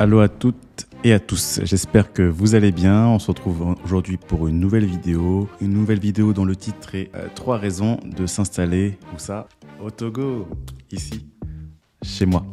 Allô à toutes et à tous, j'espère que vous allez bien. On se retrouve aujourd'hui pour une nouvelle vidéo dont le titre est 3 raisons de s'installer, où ça? Au Togo, ici, chez moi.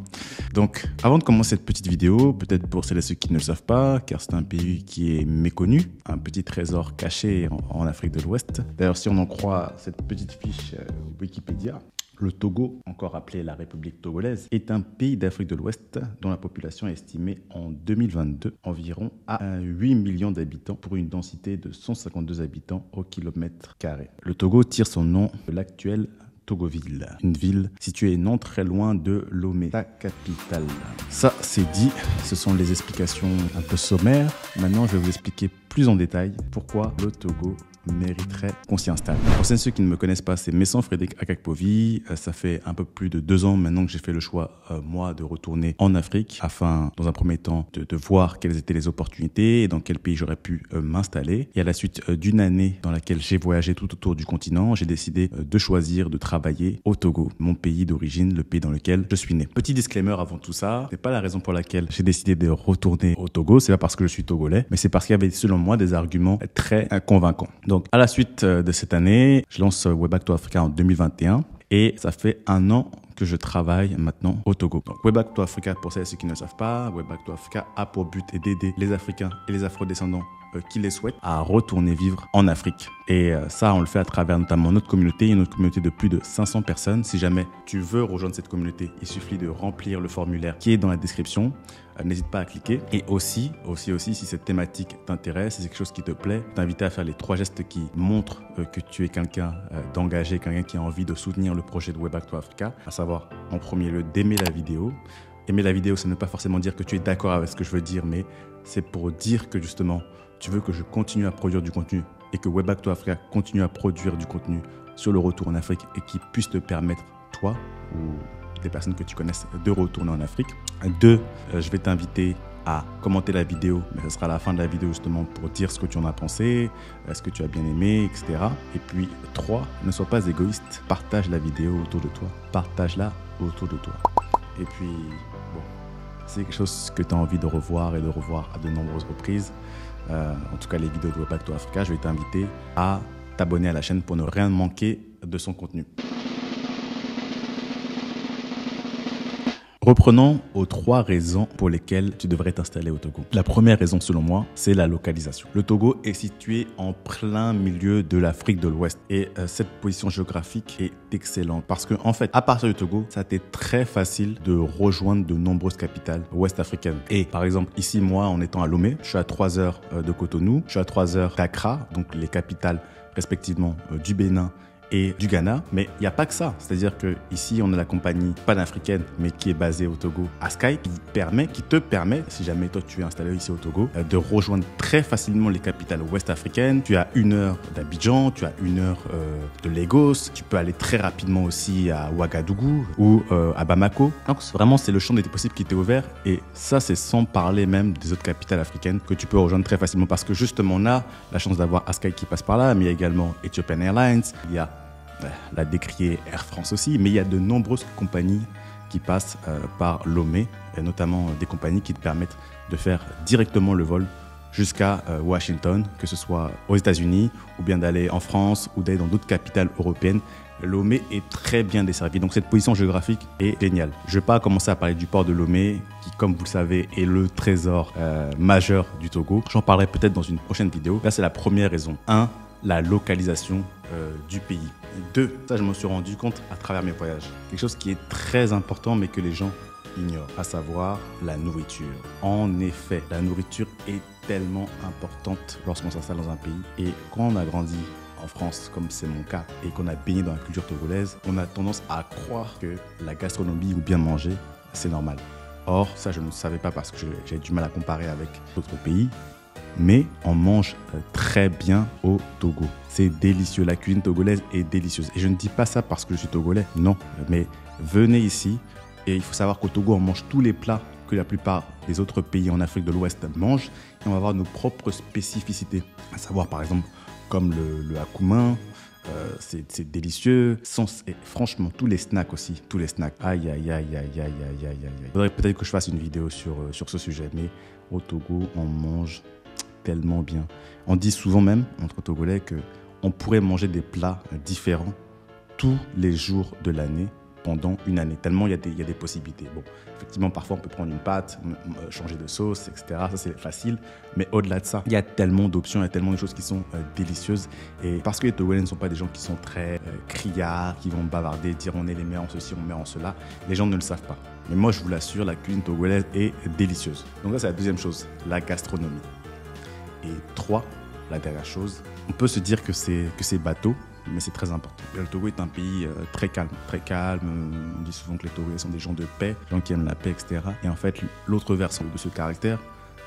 Donc, avant de commencer cette petite vidéo, peut-être pour celles et ceux qui ne le savent pas, car c'est un pays qui est méconnu, un petit trésor caché en Afrique de l'Ouest. D'ailleurs, si on en croit cette petite fiche Wikipédia, le Togo, encore appelé la République togolaise, est un pays d'Afrique de l'Ouest dont la population est estimée en 2022 environ à 8 millions d'habitants pour une densité de 152 habitants au kilomètre carré. Le Togo tire son nom de l'actuelle Togoville, une ville située non très loin de Lomé, sa capitale. Ça, c'est dit, ce sont les explications un peu sommaires. Maintenant, je vais vous expliquer plus en détail pourquoi le Togo mériterait qu'on s'y installe. Pour ceux qui ne me connaissent pas, c'est Messan Frédéric Akakpovi. Ça fait un peu plus de 2 ans maintenant que j'ai fait le choix, moi, de retourner en Afrique afin, dans un premier temps, de voir quelles étaient les opportunités et dans quel pays j'aurais pu m'installer. Et à la suite d'une année dans laquelle j'ai voyagé tout autour du continent, j'ai décidé de choisir de travailler au Togo, mon pays d'origine, le pays dans lequel je suis né. Petit disclaimer avant tout ça, c'est pas la raison pour laquelle j'ai décidé de retourner au Togo, c'est pas parce que je suis togolais, mais c'est parce qu'il y avait selon moi des arguments très convaincants. Donc, à la suite de cette année, je lance Way Back to Africa en 2021 et ça fait 1 an que je travaille maintenant au Togo. Donc, Way Back to Africa, pour celles et ceux qui ne le savent pas, Way Back to Africa a pour but d'aider les Africains et les Afro-descendants qui les souhaitent à retourner vivre en Afrique. Et ça, on le fait à travers notamment notre communauté, une communauté de plus de 500 personnes. Si jamais tu veux rejoindre cette communauté, il suffit de remplir le formulaire qui est dans la description. N'hésite pas à cliquer. Et aussi, si cette thématique t'intéresse, si c'est quelque chose qui te plaît, t'inviter à faire les 3 gestes qui montrent que tu es quelqu'un d'engagé, quelqu'un qui a envie de soutenir le projet de Way Back to Africa, à savoir, en premier lieu, d'aimer la vidéo. Aimer la vidéo, ça ne veut pas forcément dire que tu es d'accord avec ce que je veux dire, mais c'est pour dire que justement, tu veux que je continue à produire du contenu et que Way Back to Africa continue à produire du contenu sur le retour en Afrique et qui puisse te permettre, toi ou des personnes que tu connaisses, de retourner en Afrique. 2, je vais t'inviter à commenter la vidéo, mais ce sera à la fin de la vidéo justement pour dire ce que tu en as pensé, ce que tu as bien aimé, etc. Et puis 3, ne sois pas égoïste, partage la vidéo autour de toi, partage-la autour de toi. Et puis, bon, c'est quelque chose que tu as envie de revoir et de revoir à de nombreuses reprises. En tout cas, les vidéos de Way Back to Africa, je vais t'inviter à t'abonner à la chaîne pour ne rien manquer de son contenu. Reprenons aux 3 raisons pour lesquelles tu devrais t'installer au Togo. La première raison, selon moi, c'est la localisation. Le Togo est situé en plein milieu de l'Afrique de l'Ouest et cette position géographique est excellente parce que, en fait, à partir du Togo, ça a été très facile de rejoindre de nombreuses capitales ouest-africaines. Et par exemple, ici, moi, en étant à Lomé, je suis à 3 heures de Cotonou, je suis à 3 heures d'Accra, donc les capitales respectivement du Bénin et du Ghana, mais il n'y a pas que ça. C'est-à-dire que ici on a la compagnie panafricaine, mais qui est basée au Togo, Askai, qui te permet, si jamais toi tu es installé ici au Togo, de rejoindre très facilement les capitales ouest-africaines. Tu as 1 heure d'Abidjan, tu as 1 heure de Lagos, tu peux aller très rapidement aussi à Ouagadougou ou à Bamako. Donc vraiment c'est le champ des possibles qui t'est ouvert et ça c'est sans parler même des autres capitales africaines que tu peux rejoindre très facilement parce que justement on a la chance d'avoir Askai qui passe par là, mais il y a également Ethiopian Airlines, il y a la décriée Air France aussi, mais il y a de nombreuses compagnies qui passent par Lomé, et notamment des compagnies qui te permettent de faire directement le vol jusqu'à Washington, que ce soit aux États-Unis ou bien d'aller en France ou d'aller dans d'autres capitales européennes. Lomé est très bien desservi, donc cette position géographique est géniale. Je ne vais pas commencer à parler du port de Lomé, qui, comme vous le savez, est le trésor majeur du Togo. J'en parlerai peut-être dans une prochaine vidéo. Là, c'est la première raison. 1, la localisation du pays. 2, ça je me suis rendu compte à travers mes voyages. Quelque chose qui est très important mais que les gens ignorent, à savoir la nourriture. En effet, la nourriture est tellement importante lorsqu'on s'installe dans un pays. Et quand on a grandi en France, comme c'est mon cas, et qu'on a baigné dans la culture togolaise, on a tendance à croire que la gastronomie ou bien manger, c'est normal. Or, ça je ne savais pas parce que j'ai du mal à comparer avec d'autres pays. Mais on mange très bien au Togo. C'est délicieux, la cuisine togolaise est délicieuse. Et je ne dis pas ça parce que je suis togolais, non. Mais venez ici et il faut savoir qu'au Togo, on mange tous les plats que la plupart des autres pays en Afrique de l'Ouest mangent. Et on va avoir nos propres spécificités, à savoir par exemple comme le akoumen, c'est délicieux. Et franchement, tous les snacks aussi, tous les snacks. Aïe, aïe, aïe, aïe, aïe, aïe, aïe, aïe. Faudrait peut-être que je fasse une vidéo sur ce sujet, mais au Togo, on mange tellement bien. On dit souvent même, entre Togolais, qu'on pourrait manger des plats différents tous les jours de l'année pendant une année, tellement il y a des possibilités. Bon, effectivement, parfois on peut prendre une pâte, changer de sauce, etc. Ça, c'est facile. Mais au-delà de ça, il y a tellement d'options, il y a tellement de choses qui sont délicieuses. Et parce que les Togolais ne sont pas des gens qui sont très criards, qui vont bavarder, dire on est les meilleurs en ceci, on met en cela, les gens ne le savent pas. Mais moi, je vous l'assure, la cuisine togolaise est délicieuse. Donc ça, c'est la deuxième chose, la gastronomie. Et 3, la dernière chose, on peut se dire que c'est bateau, mais c'est très important. Le Togo est un pays très calme, très calme. On dit souvent que les Togolais sont des gens de paix, des gens qui aiment la paix, etc. Et en fait, l'autre versant de ce caractère,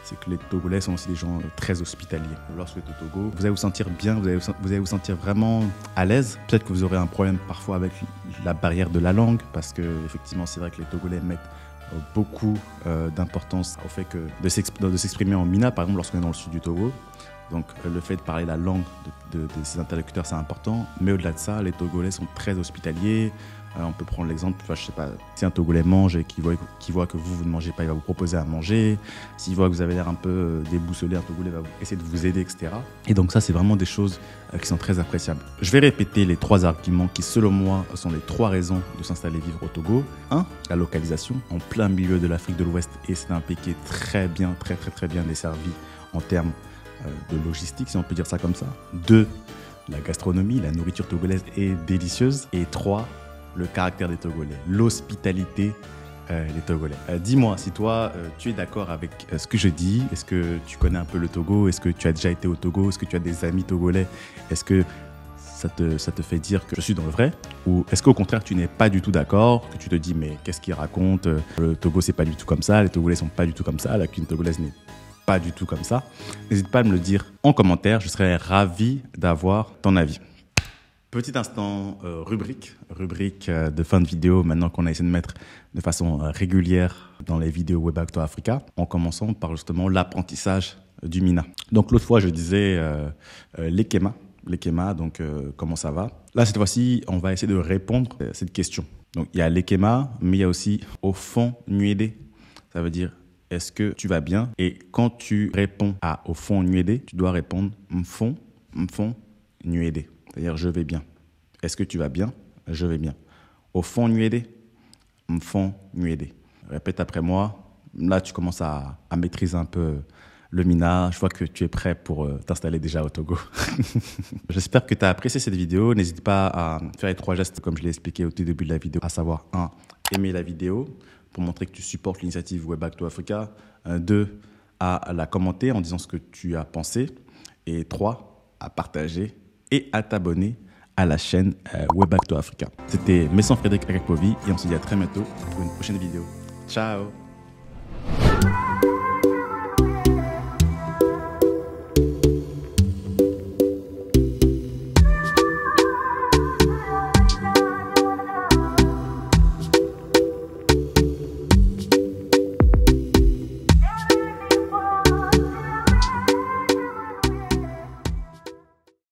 c'est que les Togolais sont aussi des gens très hospitaliers. Lorsque vous êtes au Togo, vous allez vous sentir bien, vous allez vous sentir vraiment à l'aise. Peut-être que vous aurez un problème parfois avec la barrière de la langue, parce que effectivement, c'est vrai que les Togolais mettent beaucoup d'importance au fait de s'exprimer en Mina, par exemple, lorsqu'on est dans le sud du Togo. Donc le fait de parler la langue de ces interlocuteurs, c'est important. Mais au-delà de ça, les Togolais sont très hospitaliers. On peut prendre l'exemple, je sais pas, si un Togolais mange et qu'il voit que vous ne mangez pas, il va vous proposer à manger. S'il voit que vous avez l'air un peu déboussolé, un Togolais va essayer de vous aider, etc. Et donc ça, c'est vraiment des choses qui sont très appréciables. Je vais répéter les 3 arguments qui, selon moi, sont les 3 raisons de s'installer vivre au Togo. 1, la localisation, en plein milieu de l'Afrique de l'Ouest. Et c'est un pays qui est très bien desservi en termes de logistique, si on peut dire ça comme ça. 2, la gastronomie, la nourriture togolaise est délicieuse. Et 3, le caractère des Togolais, l'hospitalité des Togolais. Dis-moi, si toi, tu es d'accord avec ce que je dis, est-ce que tu connais un peu le Togo, est-ce que tu as déjà été au Togo, est-ce que tu as des amis togolais, est-ce que ça te fait dire que je suis dans le vrai, ou est-ce qu'au contraire tu n'es pas du tout d'accord, que tu te dis mais qu'est-ce qu'il raconte, le Togo c'est pas du tout comme ça, les Togolais sont pas du tout comme ça, la cuisine togolaise n'est pas du tout comme ça. N'hésite pas à me le dire en commentaire, je serais ravi d'avoir ton avis. Petit instant rubrique de fin de vidéo, maintenant qu'on a essayé de mettre de façon régulière dans les vidéos Web Actu Africa, en commençant par justement l'apprentissage du Mina. Donc l'autre fois je disais l'Ekema, donc comment ça va? Là cette fois-ci on va essayer de répondre à cette question. Donc il y a l'Ekema, mais il y a aussi au fond Nuédé, ça veut dire est-ce que tu vas bien? Et quand tu réponds à au fond Nuédé, tu dois répondre m'fond Nuédé. C'est-à-dire je vais bien. Est-ce que tu vas bien? Je vais bien. Au fond Nuédé, m'fond Nuédé. Répète après moi. Là, tu commences à maîtriser un peu le Mina. Je vois que tu es prêt pour t'installer déjà au Togo. J'espère que tu as apprécié cette vidéo. N'hésite pas à faire les 3 gestes comme je l'ai expliqué au tout début de la vidéo, à savoir 1, aimer la vidéo pour montrer que tu supportes l'initiative Web Actu Africa. 2, à la commenter en disant ce que tu as pensé. Et 3, à partager et à t'abonner à la chaîne Web Actu Africa. C'était Messan Frédéric Akakpovi et on se dit à très bientôt pour une prochaine vidéo. Ciao!